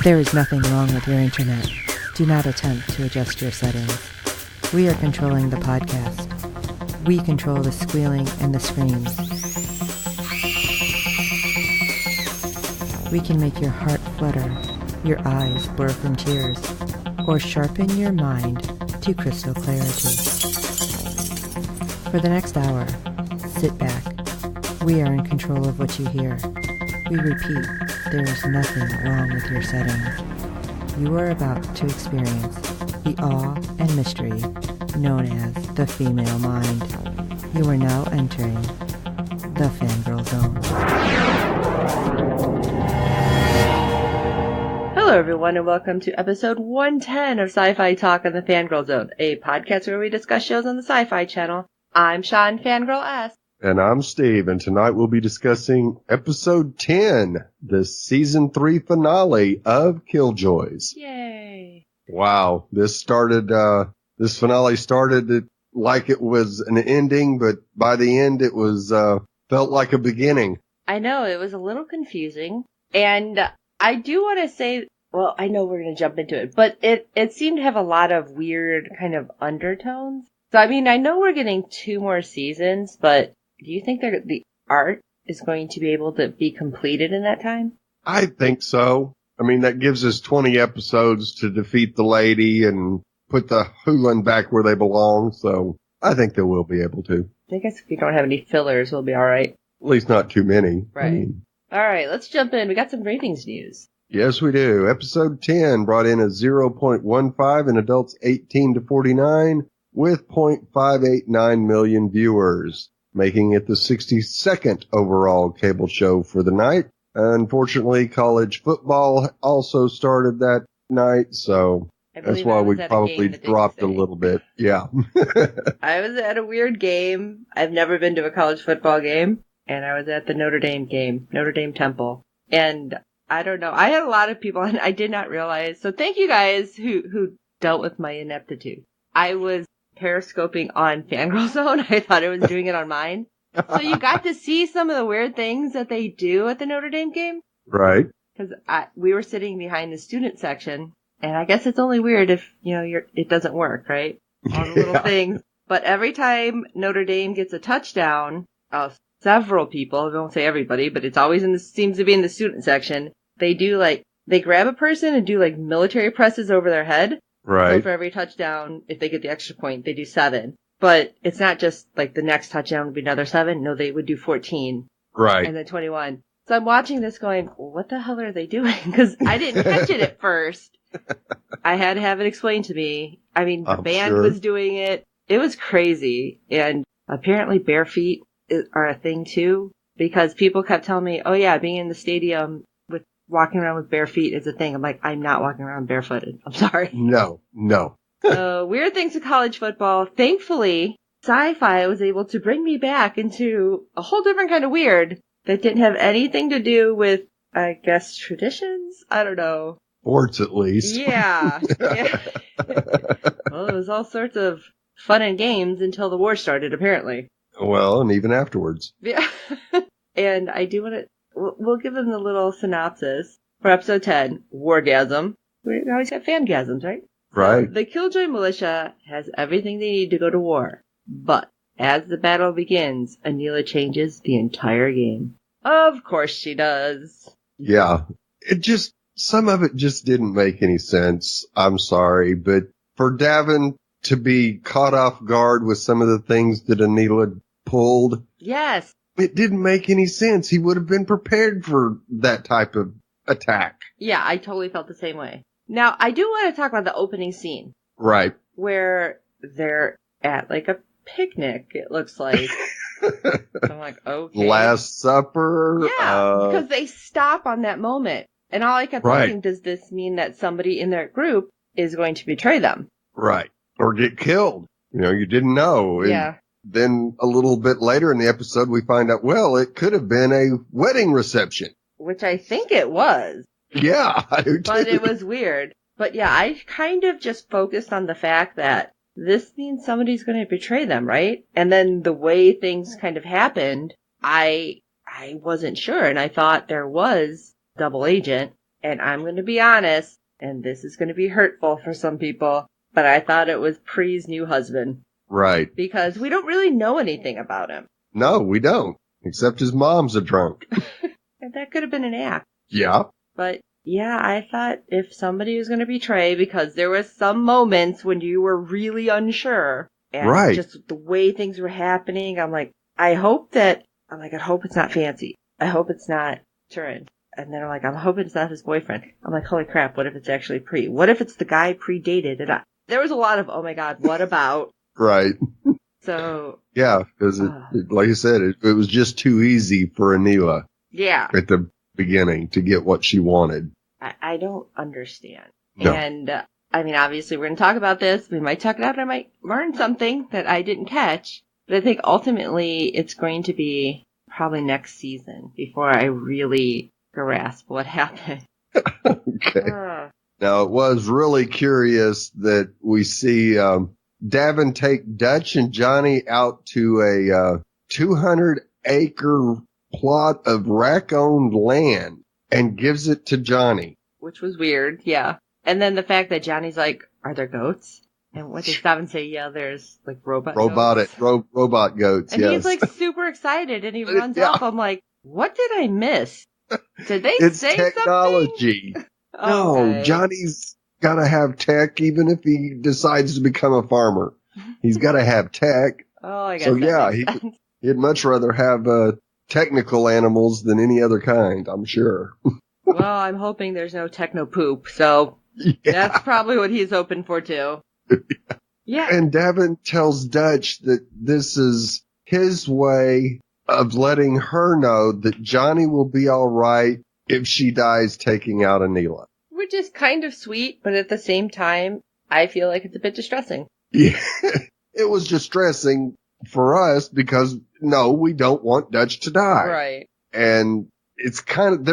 There is nothing wrong with your internet. Do not attempt to adjust your settings. We are controlling the podcast. We control the squealing and the screams. We can make your heart flutter, your eyes blur from tears, or sharpen your mind to crystal clarity. For the next hour, sit back. We are in control of what you hear. We repeat, there is nothing wrong with your settings. You are about to experience the awe and mystery known as the female mind. You are now entering the Fangirl Zone. Hello everyone and welcome to episode 110 of SYFY Talk on the Fangirl Zone, a podcast where we discuss shows on the SYFY channel. I'm Sean, Fangirl S. And I'm Steve, and tonight we'll be discussing episode 10, the season 3 finale of Killjoys. Yay! Wow, this finale started like it was an ending, but by the end it was, felt like a beginning. I know, it was a little confusing, and I do want to say, well, I know we're going to jump into it, but it seemed to have a lot of weird kind of undertones. So, I mean, I know we're getting 2 more seasons, but do you think the art is going to be able to be completed in that time? I think so. I mean, that gives us 20 episodes to defeat the lady and put the Hulan back where they belong, so I think they will be able to. I guess if we don't have any fillers, we'll be alright. At least not too many. Right. Alright, let's jump in. We got some ratings news. Yes, we do. Episode 10 brought in a 0.15 in adults 18 to 49 with 0.589 million viewers, making it the 62nd overall cable show for the night. Unfortunately, college football also started that night, so that's why we probably dropped a little bit. Yeah. I was at a weird game. I've never been to a college football game, and I was at the Notre Dame game, Notre Dame Temple. And I don't know. I had a lot of people, and I did not realize. So thank you guys who dealt with my ineptitude. I was periscoping on Fangirl Zone. I thought I was doing it on mine. So you got to see some of the weird things that they do at the Notre Dame game. Right. Because we were sitting behind the student section, and I guess it's only weird if, it doesn't work, right? All the little things. But every time Notre Dame gets a touchdown, several people, I won't say everybody, but it's always seems to be in the student section, they grab a person and do military presses over their head. Right. So for every touchdown, if they get the extra point, they do 7. But it's not just the next touchdown would be another 7. No, they would do 14. Right. And then 21. So I'm watching this going, what the hell are they doing? Because I didn't catch it at first. I had to have it explained to me. I mean, the band was doing it. It was crazy. And apparently bare feet are a thing too. Because people kept telling me, oh yeah, being in the stadium with walking around with bare feet is a thing. I'm like, I'm not walking around barefooted. I'm sorry. No. Weird things in college football. Thankfully, SYFY was able to bring me back into a whole different kind of weird that didn't have anything to do with, I guess, traditions? I don't know. Sports, at least. Yeah. Well, it was all sorts of fun and games until the war started, apparently. Well, and even afterwards. Yeah. And I do want to, we'll give them the little synopsis for episode 10, Wargasm. We always have fangasms, right? Right. So, the Killjoy militia has everything they need to go to war. But as the battle begins, Anila changes the entire game. Of course she does. Yeah. Some of it just didn't make any sense. I'm sorry. But for Davin to be caught off guard with some of the things that Anila pulled. Yes. It didn't make any sense. He would have been prepared for that type of attack. Yeah, I totally felt the same way. Now, I do want to talk about the opening scene. Right. Where they're at a picnic, it looks like. I'm like, okay. Last Supper. Yeah, because they stop on that moment. And all I kept thinking, does this mean that somebody in their group is going to betray them? Right. Or get killed. You didn't know. Yeah. And then a little bit later in the episode, we find out, well, it could have been a wedding reception. Which I think it was. Yeah, I do too. But it was weird. But yeah, I kind of just focused on the fact that this means somebody's going to betray them, right? And then the way things kind of happened, I wasn't sure. And I thought there was double agent. And I'm going to be honest, and this is going to be hurtful for some people, but I thought it was Pre's new husband. Right. Because we don't really know anything about him. No, we don't. Except his mom's a drunk. And that could have been an act. Yeah. But yeah, I thought if somebody was going to betray, because there was some moments when you were really unsure. And right. Just the way things were happening, I'm like, I hope it's not Fancy. I hope it's not Turin. And then I'm hoping it's not his boyfriend. I'm like, holy crap, what if it's actually Pre? What if it's the guy Pre dated? And there was a lot of, oh my God, what about? Right. So. Yeah, because like I said, it was just too easy for Anila. Yeah. At the beginning to get what she wanted. I don't understand. No. And, obviously we're going to talk about this. We might talk it out and I might learn something that I didn't catch. But I think ultimately it's going to be probably next season before I really grasp what happened. Okay. Now, it was really curious that we see Davin take Dutch and Johnny out to a 200-acre plot of rack-owned land and gives it to Johnny. Which was weird, yeah. And then the fact that Johnny's like, are there goats? And what does Davin say? Yeah, there's like robot goats. Robot goats, and yes. he's like super excited and he runs off. I'm like, what did I miss? Did they it's say technology. something? No, Okay. Johnny's gotta have tech even if he decides to become a farmer. He's gotta have tech. Oh, I guess so yeah, he'd much rather have technical animals than any other kind, I'm sure. Well, I'm hoping there's no techno poop, so that's probably what he's hoping for too. Yeah. And Davin tells Dutch that this is his way of letting her know that Johnny will be all right if she dies taking out Anila. Which is kind of sweet, but at the same time, I feel like it's a bit distressing. Yeah, it was distressing for us because, no, we don't want Dutch to die. Right. And it's kind of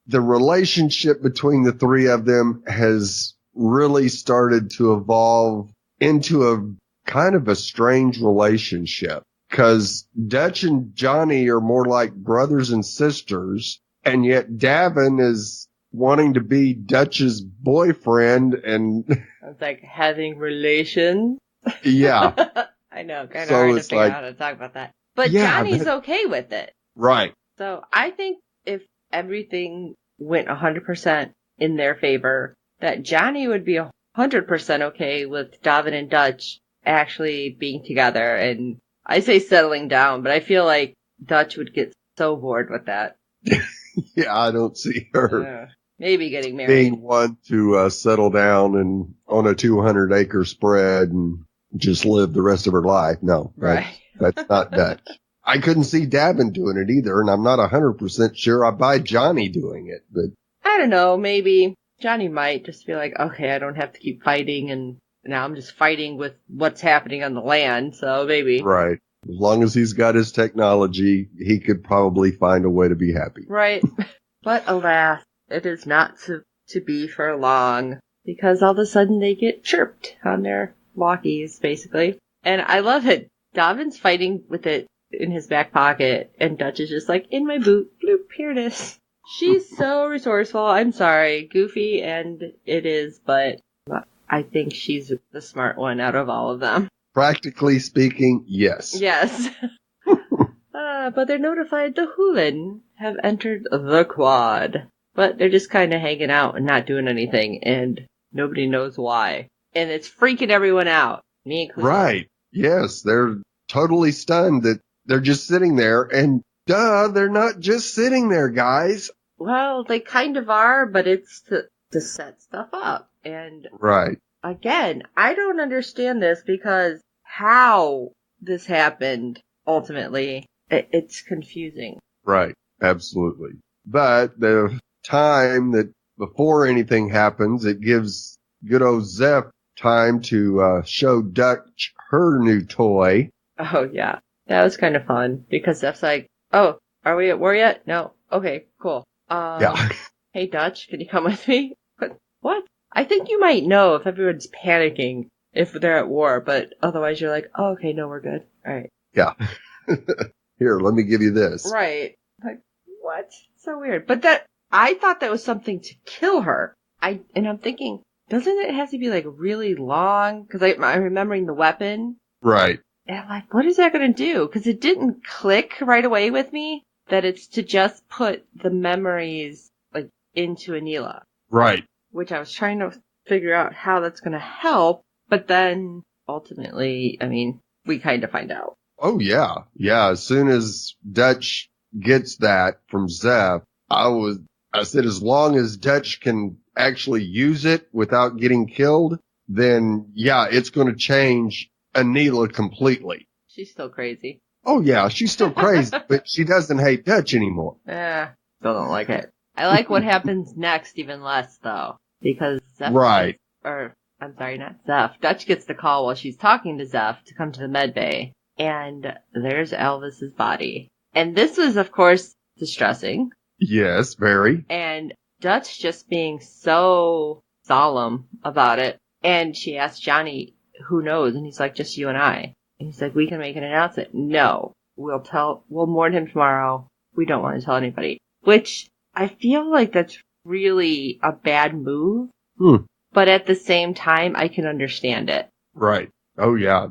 the relationship between the three of them has really started to evolve into a kind of a strange relationship. Because Dutch and Johnny are more like brothers and sisters, and yet Davin is wanting to be Dutch's boyfriend, and it's like having relations. Yeah. I know, kind of hard to figure out how to talk about that. But yeah, Johnny's okay with it. Right. So I think if everything went 100% in their favor, that Johnny would be 100% okay with Davin and Dutch actually being together, and I say settling down, but I feel like Dutch would get so bored with that. Yeah, I don't see her maybe getting married. Being one to settle down and on a 200-acre spread and just live the rest of her life. No, that's not Dutch. I couldn't see Davin doing it either, and I'm not 100% sure I buy Johnny doing it. But I don't know, maybe Johnny might just be like, okay, I don't have to keep fighting, and now I'm just fighting with what's happening on the land, so maybe. Right. As long as he's got his technology, he could probably find a way to be happy. Right. But alas, it is not to be for long, because all of a sudden they get chirped on their walkies, basically. And I love it. Davin's fighting with it in his back pocket, and Dutch is just like, in my boot, bloop, here it is. She's so resourceful. I'm sorry, goofy, and it is, but I think she's the smart one out of all of them. Practically speaking, yes. Yes. But they're notified the Hulin have entered the quad. But they're just kind of hanging out and not doing anything, and nobody knows why. And it's freaking everyone out. Me included. Right. Yes, they're totally stunned that they're just sitting there, and they're not just sitting there, guys. Well, they kind of are, but it's to set stuff up. And right. Again, I don't understand this because how this happened, ultimately, it's confusing. Right. Absolutely. But the time that before anything happens, it gives good old Zeph time to show Dutch her new toy. Oh, yeah. That was kind of fun because Zeph's like, oh, are we at war yet? No. Okay, cool. Yeah. Hey, Dutch, can you come with me? What? I think you might know if everyone's panicking if they're at war, but otherwise you're like, oh, okay, no, we're good. All right. Yeah. Here, let me give you this. Right. Like, what? So weird. But that, I thought that was something to kill her. And I'm thinking, doesn't it have to be like really long? Because I'm remembering the weapon. Right. And I'm like, what is that going to do? Because it didn't click right away with me that it's to just put the memories like into Anila. Right. Which I was trying to figure out how that's going to help. But then ultimately, I mean, we kind of find out. Oh, yeah. Yeah. As soon as Dutch gets that from Zeph, I said, as long as Dutch can actually use it without getting killed, then yeah, it's going to change Anila completely. She's still crazy. Oh yeah, she's still crazy, but she doesn't hate Dutch anymore. Still don't like it. I like what happens next even less though, because Zeph right. I'm sorry, not Zeph. Dutch gets the call while she's talking to Zeph to come to the med bay, and there's Elvis's body. And this was, of course, distressing. Yes, very. And Dutch just being so solemn about it. And she asked Johnny, who knows? And he's like, just you and I. And he's like, we can make an announcement. No, we'll mourn him tomorrow. We don't want to tell anybody. Which I feel like that's really a bad move. But at the same time, I can understand it. Right. Oh yeah,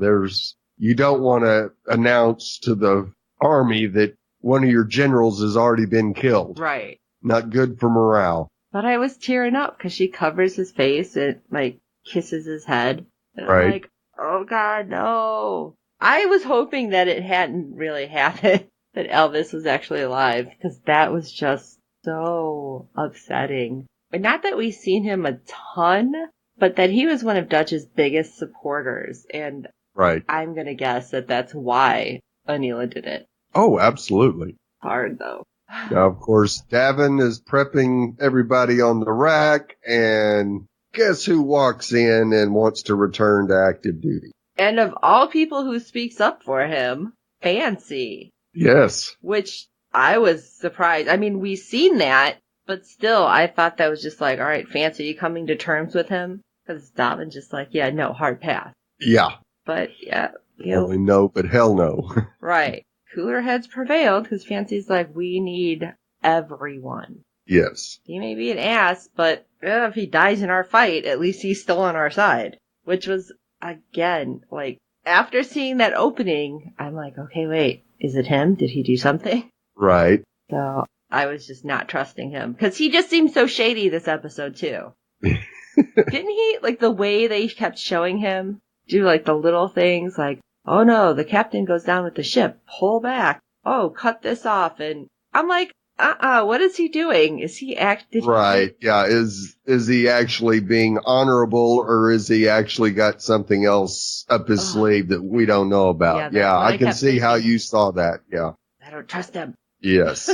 you don't want to announce to the army that one of your generals has already been killed. Right. Not good for morale. But I was tearing up because she covers his face and, like, kisses his head. And right. I'm like, oh God, no. I was hoping that it hadn't really happened, that Elvis was actually alive, because that was just so upsetting. But not that we've seen him a ton, but that he was one of Dutch's biggest supporters. And right. I'm going to guess that that's why Anila did it. Oh, absolutely. Hard, though. Now, of course, Davin is prepping everybody on the rack, and guess who walks in and wants to return to active duty? And of all people who speaks up for him, Fancy. Yes. Which I was surprised. I mean, we've seen that, but still, I thought that was just like, all right, Fancy, you coming to terms with him? Because Davin's just like, yeah, no, hard pass. Yeah. But, yeah. Only no, but hell no. Right. Cooler heads prevailed because Fancy's like, we need everyone. Yes. He may be an ass, but if he dies in our fight, at least he's still on our side. Which was, again, like, after seeing that opening, I'm like, okay, wait, is it him? Did he do something? Right. So I was just not trusting him. Because he just seemed so shady this episode, too. Didn't he, like, the way they kept showing him do, like, the little things, like, oh no, the captain goes down with the ship. Pull back. Oh, cut this off. And I'm like, what is he doing? Is he Right. Yeah. Is he actually being honorable, or is he actually got something else up his sleeve that we don't know about? Yeah. I can see how you saw that. Yeah. I don't trust him. Yes.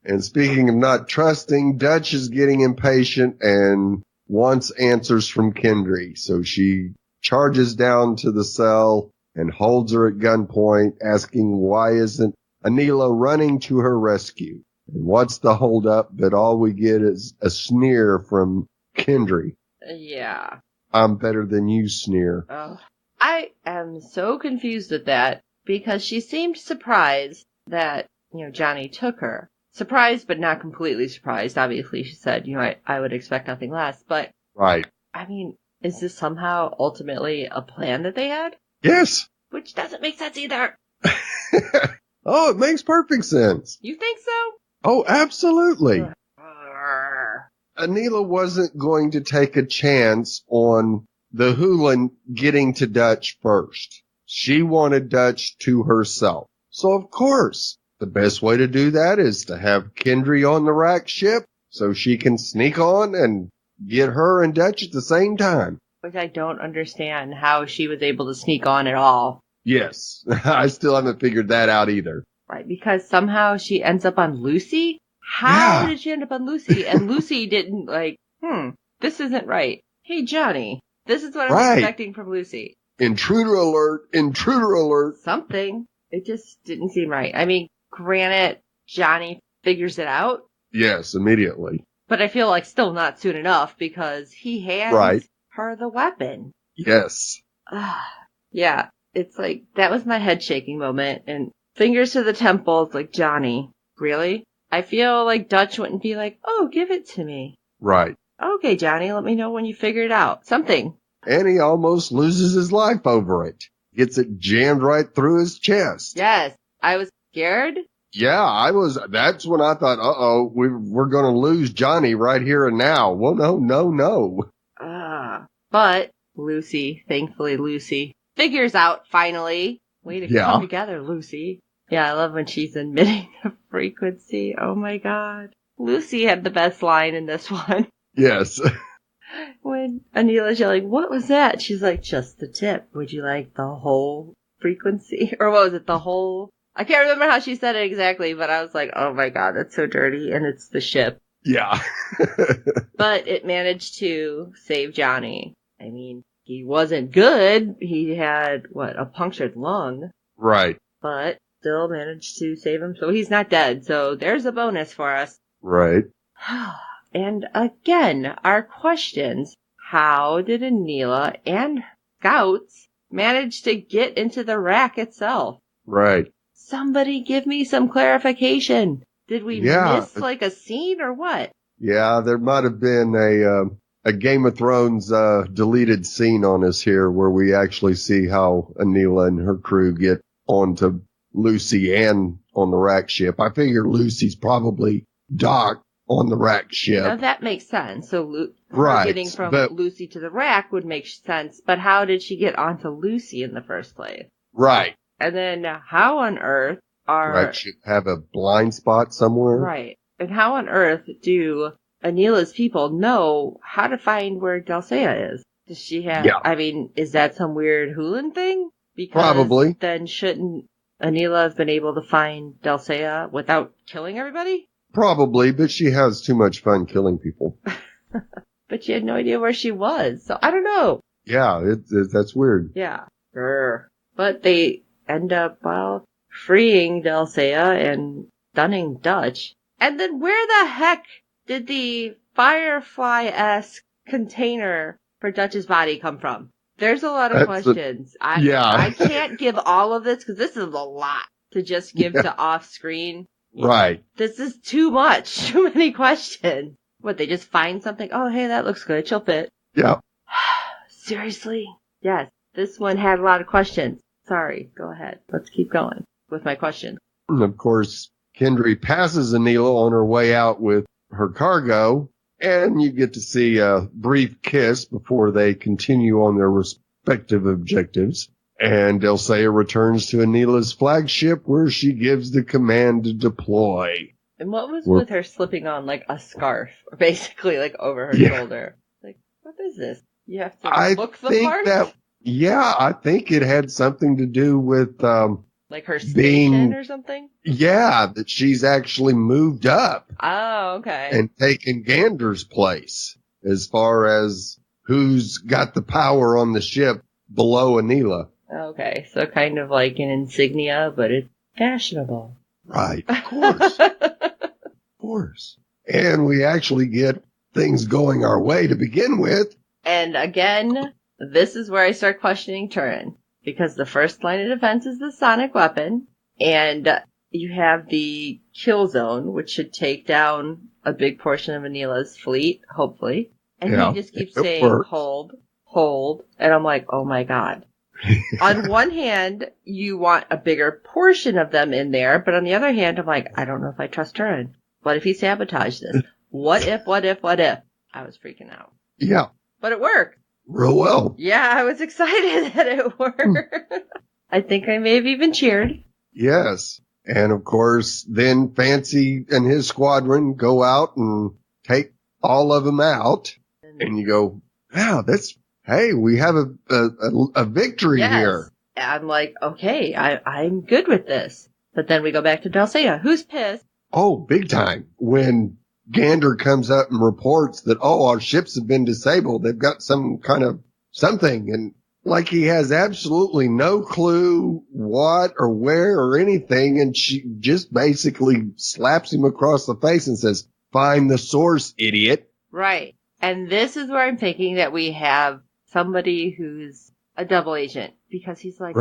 And speaking of not trusting, Dutch is getting impatient and wants answers from Kendry. So she charges down to the cell and holds her at gunpoint, asking why isn't Anila running to her rescue. And what's the holdup? But all we get is a sneer from Kendry. Yeah. I'm better than you, sneer. Oh, I am so confused with that because she seemed surprised that, Johnny took her. Surprised, but not completely surprised. Obviously, she said, I would expect nothing less. But, right. I mean, is this somehow ultimately a plan that they had? Yes. Which doesn't make sense either. Oh, it makes perfect sense. You think so? Oh, absolutely. Anila wasn't going to take a chance on the Hulan getting to Dutch first. She wanted Dutch to herself. So, of course, the best way to do that is to have Kendry on the rack ship so she can sneak on and get her and Dutch at the same time. Which I don't understand how she was able to sneak on at all. Yes, I still haven't figured that out either. Right, because somehow she ends up on Lucy? How did she end up on Lucy? And Lucy didn't this isn't right. Hey, Johnny, this is what I'm expecting from Lucy. Intruder alert, intruder alert. Something. It just didn't seem right. I mean, granted, Johnny figures it out. Yes, immediately. But I feel like still not soon enough because he hands her the weapon. Yes. Yeah, it's like, that was my head shaking moment. And fingers to the temples, like, Johnny, really? I feel like Dutch wouldn't be like, oh, give it to me. Right. Okay, Johnny, let me know when you figure it out. Something. And he almost loses his life over it. Gets it jammed right through his chest. Yes. I was scared. Yeah, that's when I thought, uh-oh, we're going to lose Johnny right here and now. Well, no. But Lucy, thankfully Lucy, figures out finally. Way to come together, Lucy. Yeah, I love when she's admitting the frequency. Oh my god. Lucy had the best line in this one. Yes. When Anila's yelling, what was that? She's like, just the tip. Would you like the whole frequency? Or what was it, the whole... I can't remember how she said it exactly, but I was like, oh my god, that's so dirty. And it's the ship. Yeah. But it managed to save Johnny. I mean, he wasn't good. He had, a punctured lung. Right. But still managed to save him. So he's not dead. So there's a bonus for us. Right. And again, our questions. How did Anila and Scouts manage to get into the rack itself? Right. Somebody give me some clarification. Did we miss a scene or what? Yeah, there might have been a Game of Thrones deleted scene on us here where we actually see how Anila and her crew get onto Lucy and on the rack ship. I figure Lucy's probably docked on the rack ship. Now that makes sense. So getting from Lucy to the rack would make sense. But how did she get onto Lucy in the first place? Right. And then how on earth should have a blind spot somewhere. Right. And how on earth do Anila's people know how to find where Dulcea is? Does she have, I mean, is that some weird Hulan thing? Because probably. Then shouldn't Anila have been able to find Dulcea without killing everybody? Probably, but she has too much fun killing people. But she had no idea where she was, so I don't know. Yeah, that's weird. Yeah. But they end up, freeing Dulcea and stunning Dutch. And then where the heck did the Firefly-esque container for Dutch's body come from? There's a lot of questions. I can't give all of this because this is a lot to just give to off-screen. Right. This is too much. Too many questions. What, they just find something? Oh, hey, that looks good. She'll fit. Yeah. Seriously? Yes. This one had a lot of questions. Sorry. Go ahead. Let's keep going with my questions. And of course, Kendry passes Anila on her way out with her cargo, and you get to see a brief kiss before they continue on their respective objectives. And Dulcea returns to Anila's flagship where she gives the command to deploy. And what was with her slipping on like a scarf, basically like over her shoulder? Like, what is this? You have to look the part? I think it had something to do with like her station or something? Yeah, that she's actually moved up. Oh, okay. And taken Gander's place as far as who's got the power on the ship below Anila. Okay, so kind of like an insignia, but it's fashionable. Right, of course. Of course. And we actually get things going our way to begin with. And again, this is where I start questioning Turin. Because the first line of defense is the sonic weapon, and you have the kill zone, which should take down a big portion of Anila's fleet, hopefully. And he just keeps saying, hold, and I'm like, oh my god. On one hand, you want a bigger portion of them in there, but on the other hand, I'm like, I don't know if I trust Turin. What if he sabotaged this? What if? I was freaking out. Yeah. But it worked. Real well. Yeah, I was excited that it worked. I think I may have even cheered. Yes. And of course, then Fancy and his squadron go out and take all of them out. And you go, wow, we have a victory here. I'm like, okay, I'm good with this. But then we go back to Dulcea, who's pissed. Oh, big time. When Gander comes up and reports that, our ships have been disabled. They've got some kind of something. And like he has absolutely no clue what or where or anything. And she just basically slaps him across the face and says, find the source, idiot. Right. And this is where I'm thinking that we have somebody who's a double agent because he's like,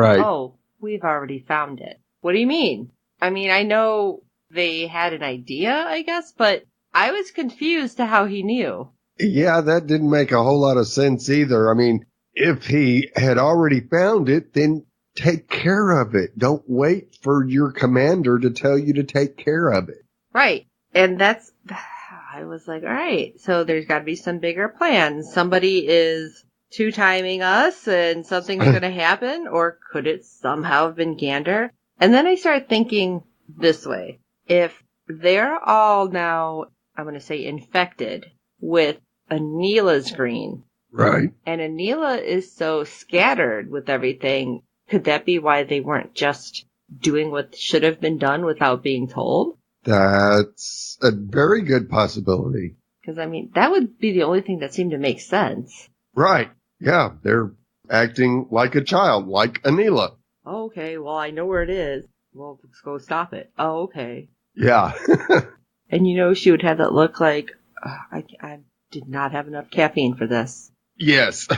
we've already found it. What do you mean? I mean, I know they had an idea, I guess, but I was confused to how he knew. Yeah, that didn't make a whole lot of sense either. I mean, if he had already found it, then take care of it. Don't wait for your commander to tell you to take care of it. Right. And I was like, all right, so there's got to be some bigger plan. Somebody is two-timing us and something's going to happen, or could it somehow have been Gander? And then I started thinking this way. If they're all now, I'm going to say, infected with Anila's green. Right. And Anila is so scattered with everything. Could that be why they weren't just doing what should have been done without being told? That's a very good possibility. Because, I mean, that would be the only thing that seemed to make sense. Right. Yeah, they're acting like a child, like Anila. Oh, okay, well, I know where it is. Well, let's go stop it. Oh, okay. Yeah. And she would have that look like, I did not have enough caffeine for this. Yes.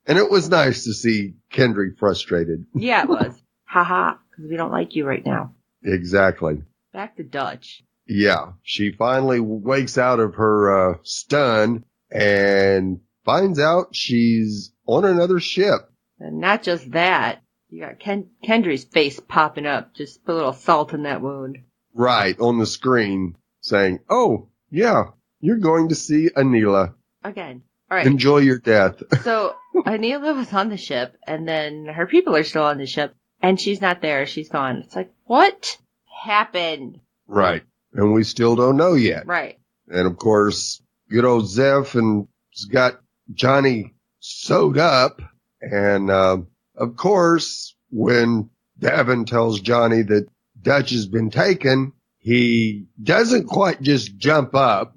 And it was nice to see Kendry frustrated. Yeah, it was. Ha, because we don't like you right now. Exactly. Back to Dutch. Yeah. She finally wakes out of her stun and finds out she's on another ship. And not just that. You got Kendry's face popping up. Just put a little salt in that wound. Right, on the screen, saying, oh, yeah, you're going to see Anila. Again. All right. Enjoy your death. So Anila was on the ship, and then her people are still on the ship, and she's not there. She's gone. It's like, what happened? Right. And we still don't know yet. Right. And, of course, good old Zeph has got Johnny sewed up. And, of course, when Davin tells Johnny that Dutch has been taken, he doesn't quite just jump up.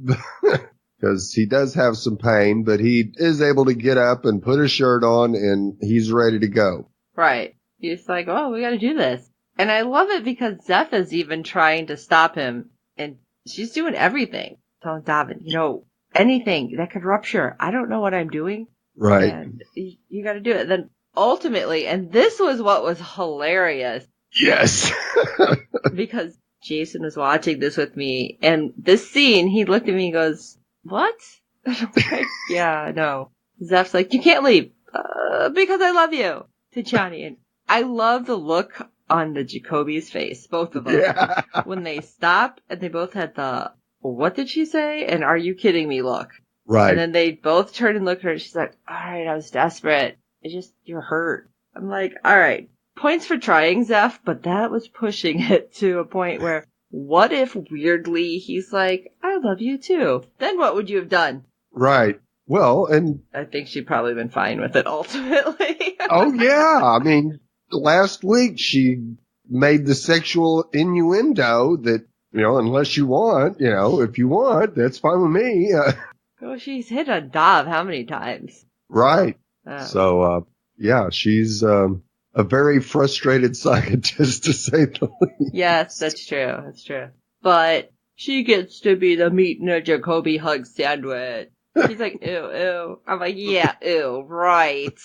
Because he does have some pain, but he is able to get up and put his shirt on, and he's ready to go. Right. He's like, oh, we got to do this. And I love it because Zeph is even trying to stop him, and she's doing everything. Telling Davin, anything that could rupture. I don't know what I'm doing. Right. And you got to do it. Then ultimately, and this was what was hilarious. Yes. Because Jason was watching this with me, and this scene, he looked at me and goes, what? Like, yeah, no. Zeph's like, you can't leave, because I love you, to Johnny. And I love the look on the Jacoby's face, both of them. Yeah. When they stop, and they both had the, what did she say? And are you kidding me look. Right. And then they both turn and look at her, and she's like, alright, I was desperate. You're hurt. I'm like, alright, points for trying, Zeph, but that was pushing it to a point where, what if weirdly he's like, I love you too? Then what would you have done? Right. Well, and I think she'd probably been fine with it ultimately. oh yeah. I mean, last week she made the sexual innuendo that, unless you want, if you want, that's fine with me. Oh, she's hit a Dav how many times? Right. So, yeah, she's, a very frustrated scientist, to say the least. Yes, that's true. That's true. But she gets to be the meat in a Jacoby hug sandwich. She's like, ew, ew. I'm like, yeah, ew, right.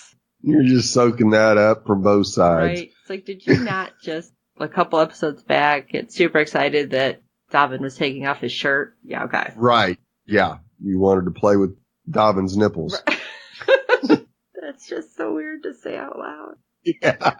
You're just soaking that up from both sides. Right. It's like, did you not just, a couple episodes back, get super excited that Davin was taking off his shirt? Yeah, okay. Right. Yeah. You wanted to play with Davin's nipples. That's just so weird to say out loud. Yeah.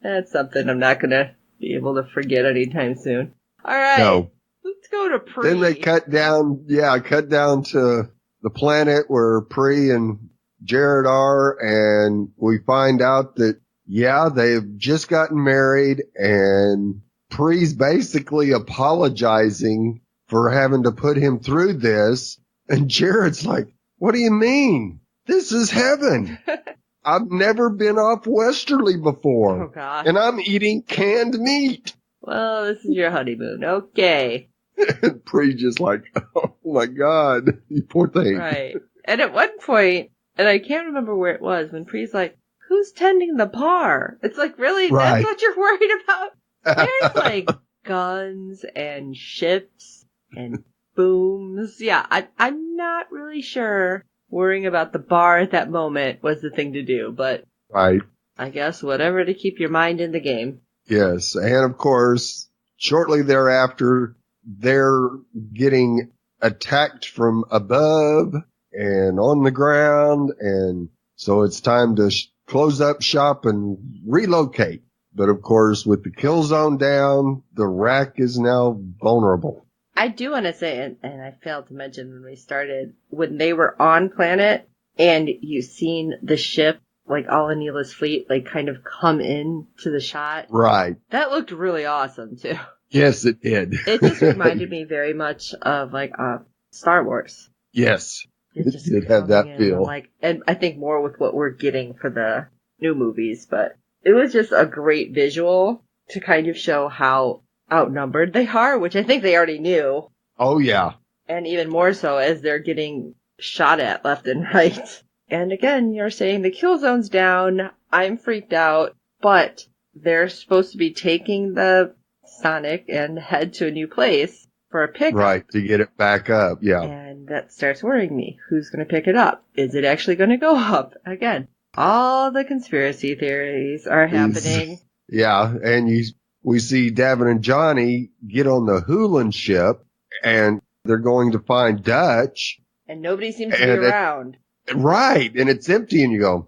That's something I'm not going to be able to forget anytime soon. All right. No. Let's go to Pri. Then they cut down to the planet where Pri and Jared are, and we find out that, yeah, they've just gotten married, and Pri's basically apologizing for having to put him through this, and Jared's like, what do you mean? This is heaven. I've never been off Westerly before. Oh, gosh. And I'm eating canned meat. Well, this is your honeymoon. Okay. And Pri just like, oh my God, you poor thing. Right. And at one point, and I can't remember where it was, when Pri's like, who's tending the bar? It's like, really? Right. That's what you're worried about? There's like guns and ships and booms. Yeah, I'm not really sure worrying about the bar at that moment was the thing to do, but right. I guess whatever to keep your mind in the game. Yes. And of course, shortly thereafter, they're getting attacked from above and on the ground. And so it's time to close up shop and relocate. But of course, with the kill zone down, the rack is now vulnerable. I do want to say, and I failed to mention when we started, when they were on planet and you seen the ship, like all Anila's fleet, like kind of come in to the shot. Right. That looked really awesome too. Yes, it did. It just reminded me very much of like Star Wars. Yes. It just did have that feel. And I think more with what we're getting for the new movies, but it was just a great visual to kind of show how outnumbered they are, which I think they already knew. Oh, yeah. And even more so as they're getting shot at left and right. And again, you're saying the kill zone's down. I'm freaked out, but they're supposed to be taking the Sonic and head to a new place for a pickup. Right, to get it back up, yeah. And that starts worrying me. Who's going to pick it up? Is it actually going to go up? Again, all the conspiracy theories are happening. Yeah, and we see Davin and Johnny get on the Hoolan ship, and they're going to find Dutch. And nobody seems to be around. Right, and it's empty, and you go,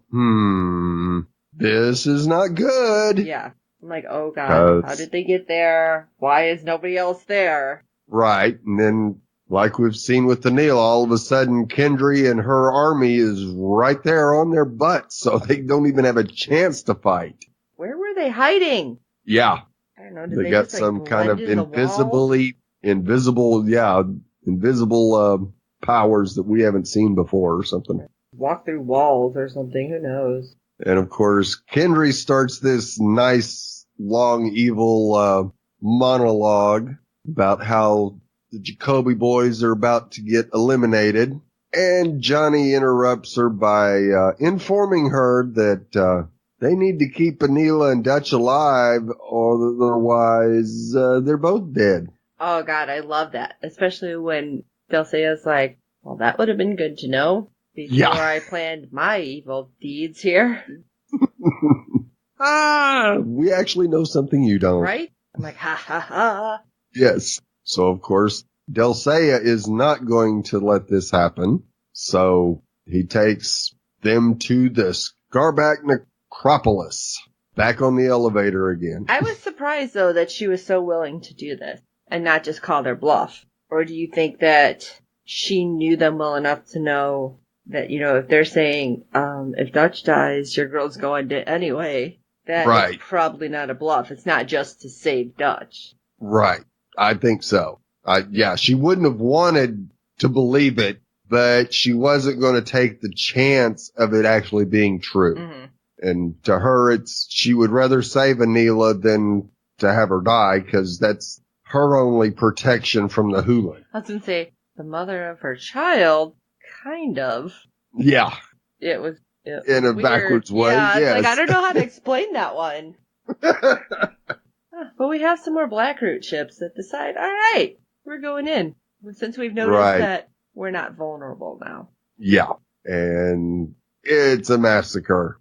this is not good. Yeah. I'm like, oh God, how did they get there? Why is nobody else there? Right, and then, like we've seen with Anila, all of a sudden, Kendry and her army is right there on their butts, so they don't even have a chance to fight. Where were they hiding? Yeah. I don't know. They got just, some kind of invisible powers that we haven't seen before or something. Walk through walls or something, who knows? And of course, Kendry starts this nice, long, evil, monologue about how the Jacoby boys are about to get eliminated. And Johnny interrupts her by, informing her that, they need to keep Anila and Dutch alive, or otherwise, they're both dead. Oh God, I love that. Especially when Delcea's like, well, that would have been good to know before I planned my evil deeds here. We actually know something you don't. Right? I'm like, ha ha ha. Yes. So, of course, Delcea is not going to let this happen. So he takes them to the Scarback Necropolis. Back on the elevator again. I was surprised, though, that she was so willing to do this and not just call their bluff. Or do you think that she knew them well enough to know that, you know, if they're saying, if Dutch dies, your girl's going to anyway, that is probably not a bluff. It's not just to save Dutch. Right. I think so. She wouldn't have wanted to believe it, but she wasn't going to take the chance of it actually being true. Mm-hmm. And to her, she would rather save Anila than to have her die, because that's her only protection from the Hoolan. I was going to say, the mother of her child, kind of. Yeah. It was in a weird. Backwards way, yeah. Yes. Like, I don't know how to explain that one. But we have some more Blackroot ships that decide, all right, we're going in. Since we've noticed that we're not vulnerable now. Yeah. And it's a massacre.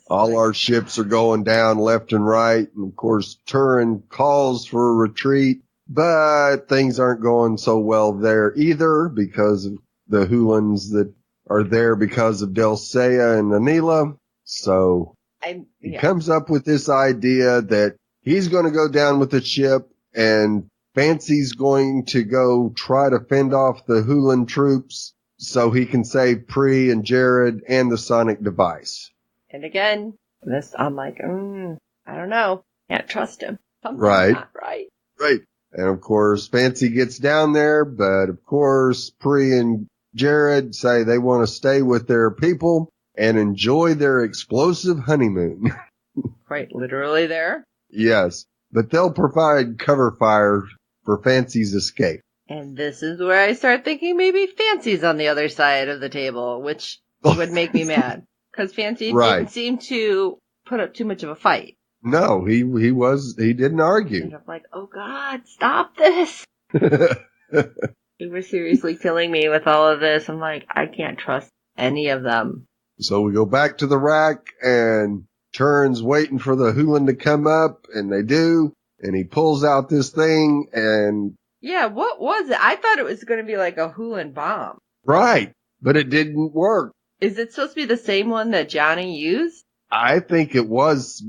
All our ships are going down left and right. And of course, Turin calls for a retreat, but things aren't going so well there either because of the Hoolans that are there because of Delcea and Anila. So he comes up with this idea that he's going to go down with the ship and Fancy's going to go try to fend off the Hoolan troops so he can save Pri and Jared and the sonic device. And again, I'm like, I don't know. Can't trust him. Something's not right. Right. And of course, Fancy gets down there, but of course, Pri and Jared say they want to stay with their people and enjoy their explosive honeymoon. Quite literally there. Yes. But they'll provide cover fire for Fancy's escape. And this is where I start thinking maybe Fancy's on the other side of the table, which would make me mad. Because Fancy didn't seem to put up too much of a fight. No, he didn't argue. And I'm like, oh God, stop this. You were seriously killing me with all of this. I'm like, I can't trust any of them. So we go back to the rack and Turin's waiting for the Hoolan to come up, and they do. and he pulls out this thing and... Yeah, what was it? I thought it was going to be like a Hulan bomb. Right, but it didn't work. Is it supposed to be the same one that Johnny used? I think it was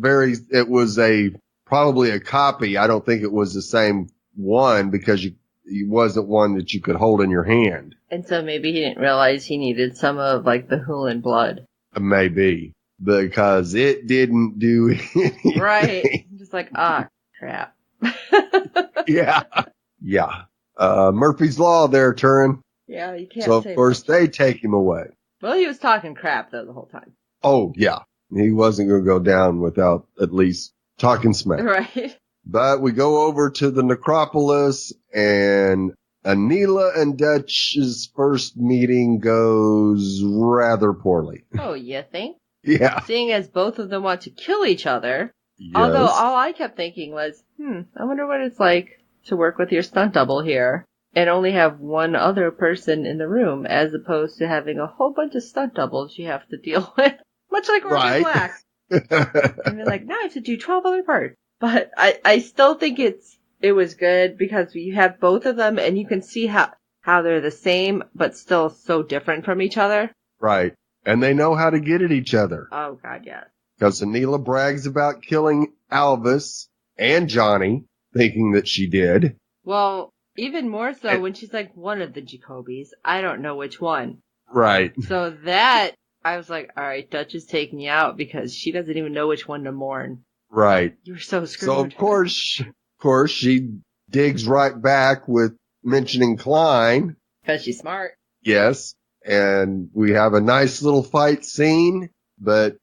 probably a copy. I don't think it was the same one because it wasn't one that you could hold in your hand. And so maybe he didn't realize he needed some of like the Hulan blood. Maybe, because it didn't do anything. Right. Just like, crap. Yeah. Yeah. Murphy's Law there, Turin. Yeah, you can't So, say of course, much. they take him away. Well, he was talking crap, though, the whole time. Oh, yeah. He wasn't going to go down without at least talking smack. Right. But we go over to the necropolis, and Anila and Dutch's first meeting goes rather poorly. Oh, you think? Yeah. Seeing as both of them want to kill each other. Yes. Although all I kept thinking was, I wonder what it's like to work with your stunt double here and only have one other person in the room as opposed to having a whole bunch of stunt doubles you have to deal with. Much like Orphan Black. And they're like, now I have to do 12 other parts. But I still think it was good because you have both of them and you can see how they're the same but still so different from each other. Right. And they know how to get at each other. Oh, God, yes. Because Anila brags about killing Alvis and Johnny, thinking that she did. Well, even more so when she's like one of the Jacobys. I don't know which one. Right. So that, I was like, all right, Dutch is taking you out because she doesn't even know which one to mourn. Right. You're so screwed. So, of course, she digs right back with mentioning Klein. Because she's smart. Yes. And we have a nice little fight scene, but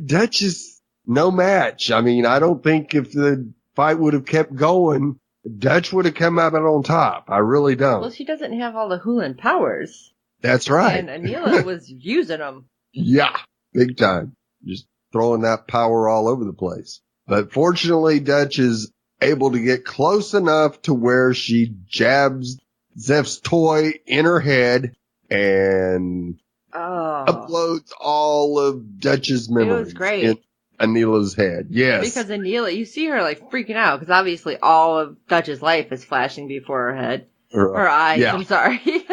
Dutch is no match. I mean, I don't think if the fight would have kept going, Dutch would have come out on top. I really don't. Well, she doesn't have all the Hulan powers. That's right. And Anila was using them. Yeah, big time. Just throwing that power all over the place. But fortunately, Dutch is able to get close enough to where she jabs Zeph's toy in her head and uploads all of Dutch's memories. It was great. In Anila's head. Yes. Because Anila, you see her like freaking out because obviously all of Dutch's life is flashing before her head. Her eyes, yeah. I'm sorry.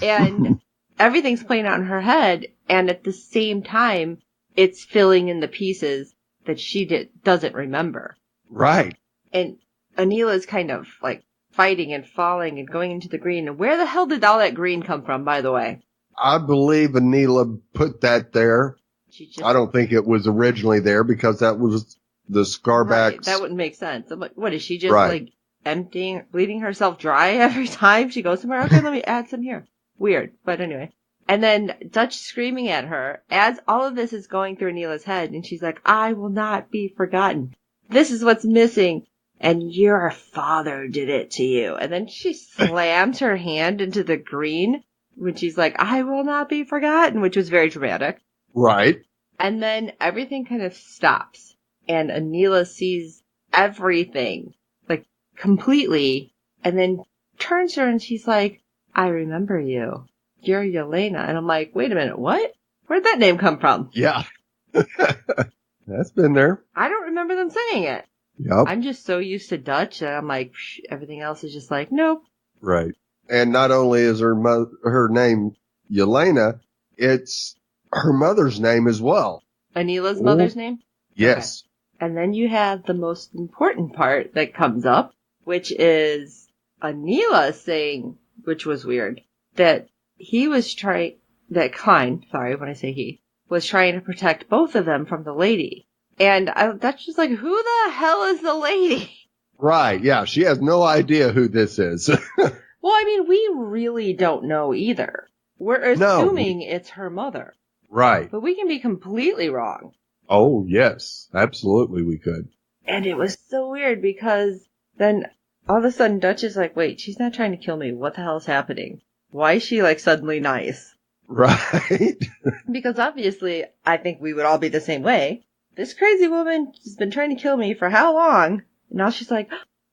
And everything's playing out in her head. And at the same time, it's filling in the pieces that she doesn't remember. Right. And Anila's kind of like fighting and falling and going into the green. And where the hell did all that green come from, by the way? I believe Anila put that there. I don't think it was originally there because that was the Scarbacks. Right, that wouldn't make sense. I'm like, what is she just like bleeding herself dry every time she goes somewhere? Okay, let me add some here. Weird, but anyway. And then Dutch screaming at her as all of this is going through Anila's head, and she's like, I will not be forgotten. This is what's missing. And your father did it to you. And then she slams her hand into the green when she's like, I will not be forgotten, which was very dramatic. Right. And then everything kind of stops. And Anila sees everything, like, completely. And then turns her and she's like, I remember you. You're Yelena. And I'm like, wait a minute, what? Where'd that name come from? Yeah. That's been there. I don't remember them saying it. Yep. I'm just so used to Dutch that I'm like, everything else is just like, nope. Right. And not only is her name Yelena, it's her mother's name as well. Anila's mother's name? Yes. Okay. And then you have the most important part that comes up, which is Anila saying, which was weird, that Klein, sorry when I say he, was trying to protect both of them from the lady. And that's just like, who the hell is the lady? Right, yeah, she has no idea who this is. Well, I mean, we really don't know either. We're assuming it's her mother. Right. But we can be completely wrong. Oh, yes. Absolutely we could. And it was so weird because then all of a sudden Dutch is like, wait, she's not trying to kill me. What the hell is happening? Why is she like suddenly nice? Right. Because obviously I think we would all be the same way. This crazy woman has been trying to kill me for how long? And now she's like,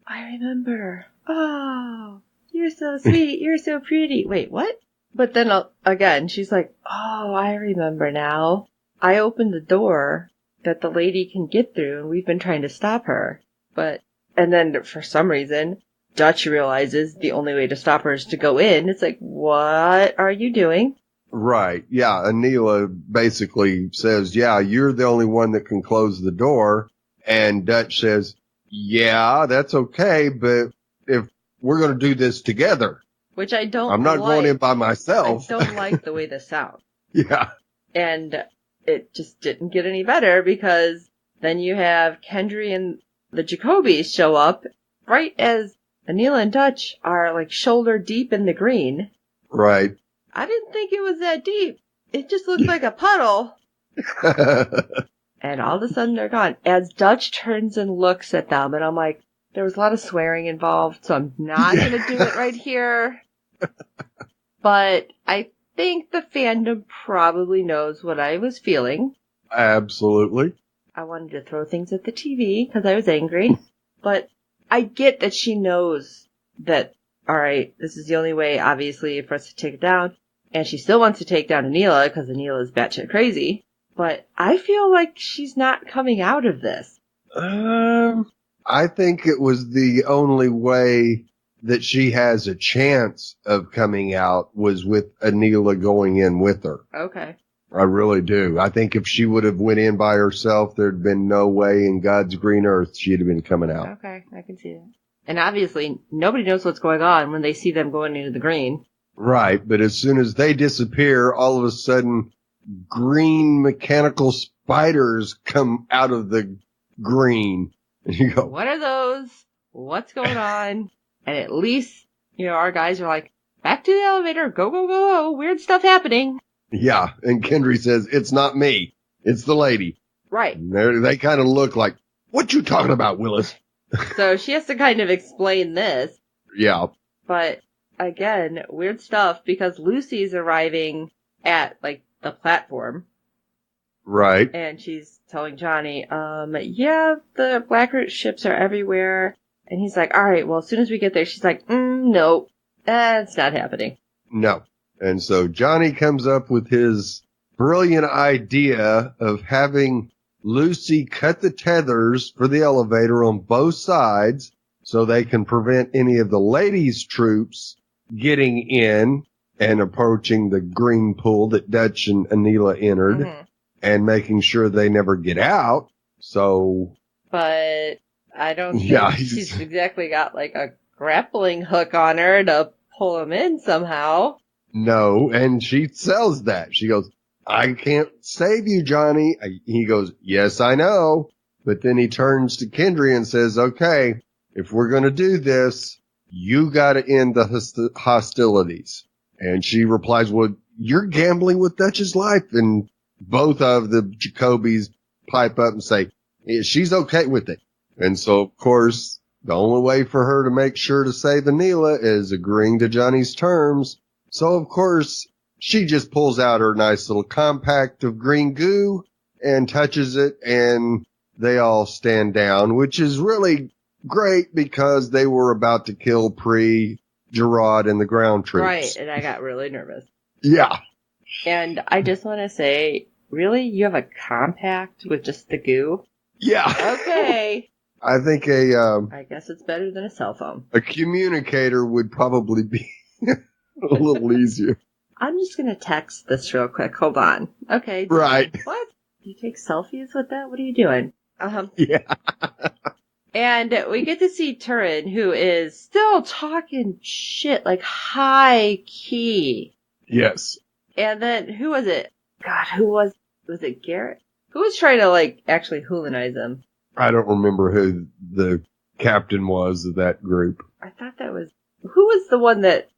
I remember. Oh, you're so sweet. You're so pretty. Wait, what? But then again, she's like, oh, I remember now. I opened the door that the lady can get through and we've been trying to stop her. But And then for some reason, Dutch realizes the only way to stop her is to go in. It's like, what are you doing? Right. Yeah. Anila basically says, yeah, you're the only one that can close the door. And Dutch says, yeah, that's okay, but if we're going to do this together. Which I don't I'm not going in by myself. I don't like the way this sounds. Yeah. And it just didn't get any better because then you have Kendry and the Jacobys show up right as Anila and Dutch are like shoulder deep in the green. Right. I didn't think it was that deep. It just looked like a puddle. And all of a sudden they're gone. As Dutch turns and looks at them, and I'm like, there was a lot of swearing involved, so I'm not going to do it right here. But I think the fandom probably knows what I was feeling. Absolutely. I wanted to throw things at the TV because I was angry. But I get that she knows that, all right, this is the only way, obviously, for us to take it down. And she still wants to take down Anila because Anila is batshit crazy. But I feel like she's not coming out of this. I think it was the only way that she has a chance of coming out was with Anila going in with her. Okay. I really do. I think if she would have went in by herself, there'd been no way in God's green earth she'd have been coming out. Okay, I can see that. And obviously, nobody knows what's going on when they see them going into the green. Right, but as soon as they disappear, all of a sudden, green mechanical spiders come out of the green. And you go, what are those? What's going on? And at least, our guys are like, back to the elevator, go, go, go, go, weird stuff happening. Yeah, and Kendry says, it's not me, it's the lady. Right. And they kind of look like, what you talking about, Willis? So she has to kind of explain this. Yeah. But, again, weird stuff because Lucy's arriving at, the platform. Right. And she's telling Johnny, yeah, the Blackroot ships are everywhere. And he's like, all right, well, as soon as we get there, she's like, no, that's not happening. No. And so Johnny comes up with his brilliant idea of having Lucy cut the tethers for the elevator on both sides so they can prevent any of the ladies' troops getting in and approaching the green pool that Dutch and Anila entered and making sure they never get out. So. But I don't think she's exactly got a grappling hook on her to pull him in somehow. No, and she sells that. She goes, I can't save you, Johnny. He goes, yes, I know. But then he turns to Kendry and says, okay, if we're going to do this, you got to end the hostilities. And she replies, well, you're gambling with Dutch's life. And both of the Jacobys pipe up and say, yeah, she's okay with it. And so, of course, the only way for her to make sure to save Anila is agreeing to Johnny's terms. So, of course, she just pulls out her nice little compact of green goo and touches it, and they all stand down, which is really great because they were about to kill Gerard and the ground troops. Right, and I got really nervous. Yeah. And I just want to say, really? You have a compact with just the goo? Yeah. Okay. I think I guess it's better than a cell phone. A communicator would probably be a little easier. I'm just going to text this real quick. Hold on. Okay. Right. What? You take selfies with that? What are you doing? Yeah. And we get to see Turin, who is still talking shit, high key. Yes. And then, who was it? God, was it Garrett? Who was trying to, actually hoolinize him? I don't remember who the captain was of that group. I thought that was, who was the one that,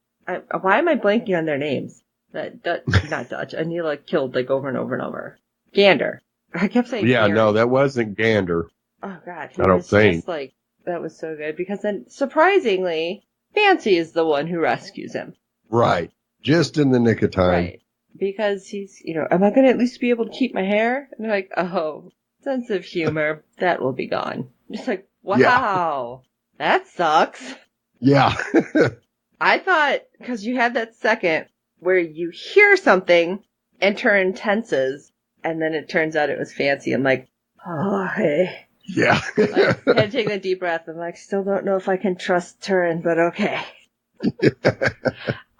why am I blanking on their names? Not Dutch. Anila killed, over and over and over. Gander. I kept saying Gander. No, that wasn't Gander. Oh, God. I don't think. Just that was so good. Because then, surprisingly, Fancy is the one who rescues him. Right. Just in the nick of time. Right. Because he's, am I going to at least be able to keep my hair? And they're like, oh, sense of humor, that will be gone. Just wow, that sucks. Yeah. I thought, because you had that second where you hear something and Turin tenses, and then it turns out it was Fancy. I'm like, oh, hey, Yeah. I had to take that deep breath. I'm like, still don't know if I can trust Turin, but okay.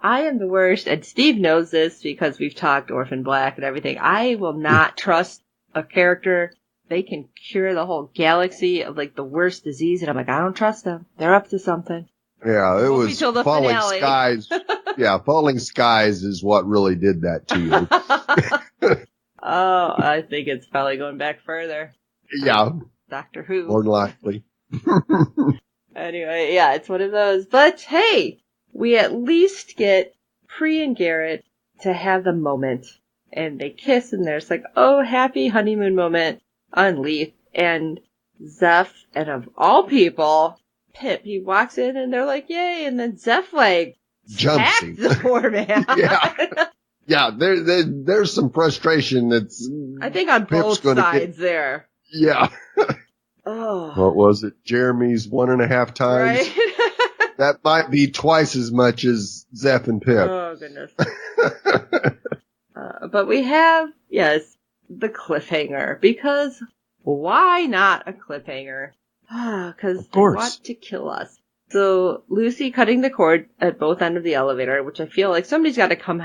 I am the worst, and Steve knows this because we've talked Orphan Black and everything. I will not trust a character. They can cure the whole galaxy of like the worst disease, and I'm like, I don't trust them. They're up to something. Yeah, it was Falling finale. Skies. Yeah, Falling Skies is what really did that to you. Oh, I think it's probably going back further. Yeah. Doctor Who. More than likely. Anyway, yeah, it's one of those. But hey, we at least get Pri and Garrett to have the moment. And they kiss, and there's like, oh, happy honeymoon moment on Leith. And Zeph, and of all people, Pip, he walks in, and they're like, yay. And then Zeph, like, jumps smacks the poor man. Yeah. Yeah, there's some frustration that's... I think on both sides there. Yeah. Oh. What was it? Jeremy's 1.5 times? Right? That might be twice as much as Zeph and Pip. Oh, goodness. But we have, yes, the cliffhanger. Because why not a cliffhanger? Because they want to kill us. So Lucy cutting the cord at both ends of the elevator, which I feel like somebody's got to come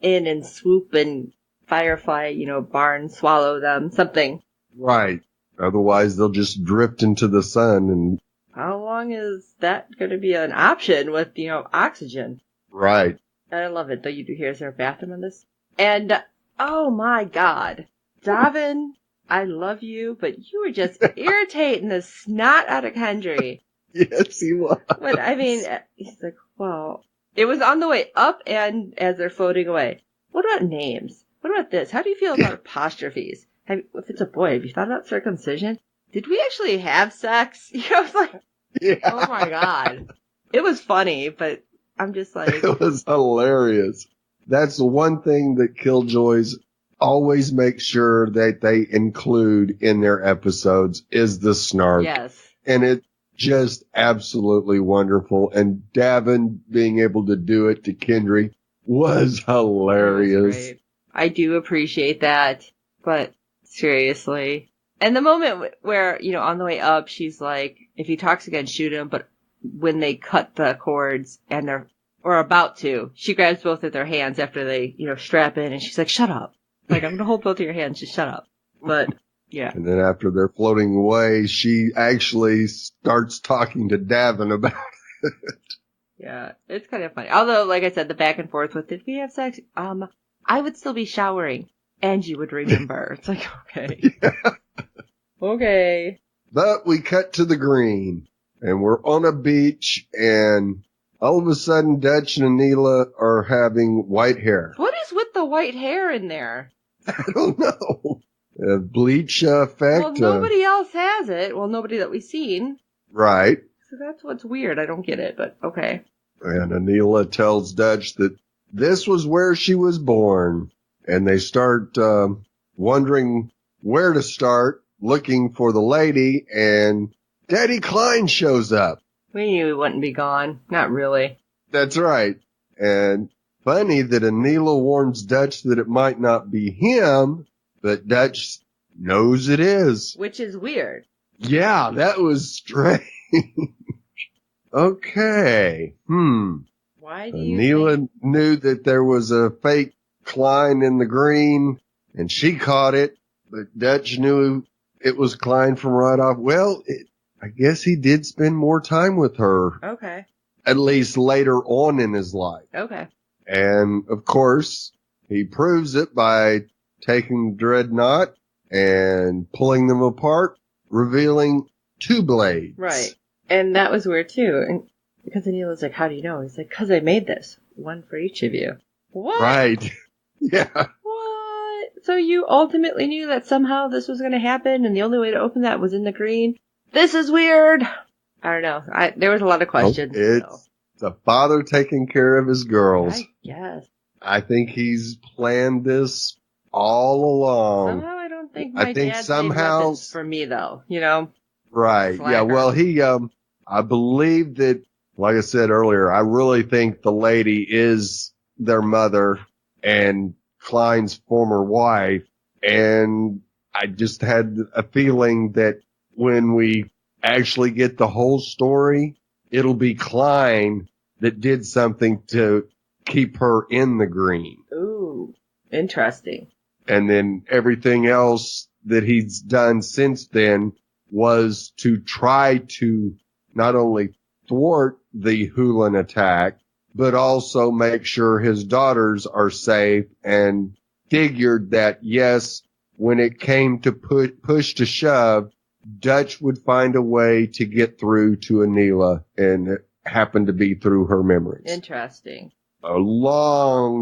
in and swoop and Firefly, barn swallow them, something. Right. Otherwise, they'll just drift into the sun. And how long is that going to be an option with, oxygen? Right. And I love it, though. You do hear, is there a bathroom on this? And, oh my God. Davin, I love you, but you were just irritating the snot out of Kendry. Yes, he was. But, I mean, he's like, well, it was on the way up and as they're floating away. What about names? What about this? How do you feel about apostrophes? If it's a boy, have you thought about circumcision? Did we actually have sex? I was like, yeah. Oh my God. It was funny, but I'm just like. It was hilarious. That's the one thing that Killjoys always make sure that they include in their episodes is the snark. Yes. And it's just absolutely wonderful. And Davin being able to do it to Kendry was hilarious. Great. I do appreciate that, but seriously. And the moment where, on the way up, she's like, if he talks again, shoot him. But when they cut the cords and or about to, she grabs both of their hands after they, strap in and she's like, shut up. Like, I'm going to hold both of your hands. Just shut up. But yeah. And then after they're floating away, she actually starts talking to Davin about it. Yeah, it's kind of funny. Although, like I said, the back and forth with, did we have sex? I would still be showering. And you would remember. It's like, okay. Yeah. Okay. But we cut to the green. And we're on a beach. And all of a sudden, Dutch and Anila are having white hair. What is with the white hair in there? I don't know. Bleach effect. Well, nobody else has it. Well, nobody that we've seen. Right. So that's what's weird. I don't get it, but okay. And Anila tells Dutch that this was where she was born. And they start wondering where to start looking for the lady. And Daddy Klein shows up. We knew he wouldn't be gone. Not really. That's right. And funny that Anila warns Dutch that it might not be him, but Dutch knows it is. Which is weird. Yeah, that was strange. Okay. Why do you Anila knew that there was a fake Klein in the green, and she caught it, but Dutch knew it was Klein from right off. Well, I guess he did spend more time with her. Okay. At least later on in his life. Okay. And, of course, he proves it by taking Dreadnought and pulling them apart, revealing 2 blades. Right. And that was weird, too. And because Anila's like, how do you know? He's like, because I made this. One for each of you. What? Right. Yeah. What? So you ultimately knew that somehow this was going to happen, and the only way to open that was in the green? This is weird. I don't know. There was a lot of questions. It's the father taking care of his girls. I guess. I think he's planned this all along. Somehow I don't think my dad made weapons for me, though. Right. Slacker. Yeah, well, he, I believe that, like I said earlier, I really think the lady is their mother and Klein's former wife. And I just had a feeling that when we actually get the whole story, it'll be Klein that did something to keep her in the green. Ooh, interesting. And then everything else that he's done since then was to try to not only thwart the Hulan attack, but also make sure his daughters are safe, and figured that, yes, when it came to push to shove, Dutch would find a way to get through to Anila, and it happened to be through her memories. Interesting. A long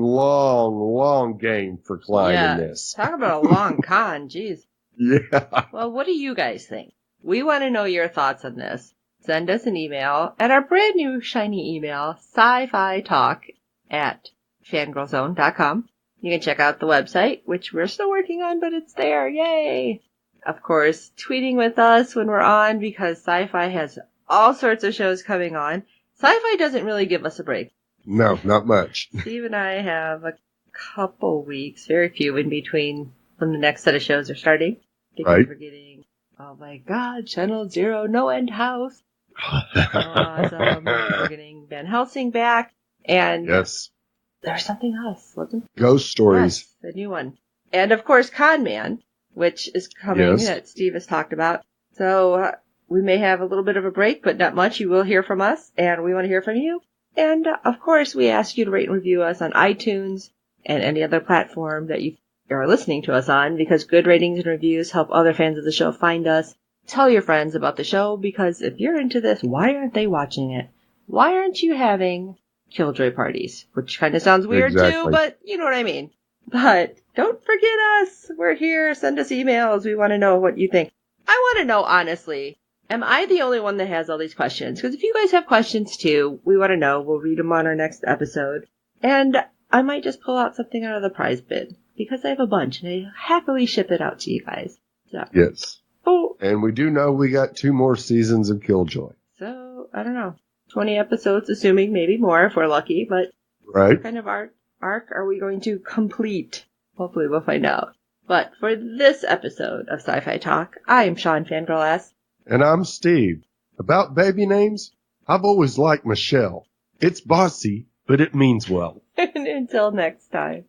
game for Klein in this. Talk about a long con, jeez. Yeah. Well, what do you guys think? We want to know your thoughts on this. Send us an email at our brand new shiny email, SYFY Talk @fangirlzone.com. You can check out the website, which we're still working on, but it's there. Yay! Of course, tweeting with us when we're on, because SYFY has all sorts of shows coming on. SYFY doesn't really give us a break. No, not much. Steve and I have a couple weeks, very few in between when the next set of shows are starting. Because we're getting, oh my God, Channel Zero, No End House. Awesome. We're getting Van Helsing back. And yes, there's something else, wasn't there? Ghost Stories. Yes, the new one. And of course, Con Man, which is coming that Steve has talked about. So we may have a little bit of a break, but not much. You will hear from us, and we want to hear from you. And, of course, we ask you to rate and review us on iTunes and any other platform that you are listening to us on, because good ratings and reviews help other fans of the show find us. Tell your friends about the show, because if you're into this, why aren't they watching it? Why aren't you having Killjoy parties? Which kind of sounds weird, too, but you know what I mean. But don't forget us. We're here. Send us emails. We want to know what you think. I want to know, honestly, am I the only one that has all these questions? Because if you guys have questions too, we want to know. We'll read them on our next episode. And I might just pull out something out of the prize bin, because I have a bunch, and I happily ship it out to you guys. So. Yes. Oh. And we do know we got 2 more seasons of Killjoy. So, I don't know. 20 episodes, assuming maybe more if we're lucky, but what kind of arc are we going to complete? Hopefully we'll find out. But for this episode of SYFY Talk, I am Sean Fangirl S. And I'm Steve. About baby names, I've always liked Michelle. It's bossy, but it means well. And until next time.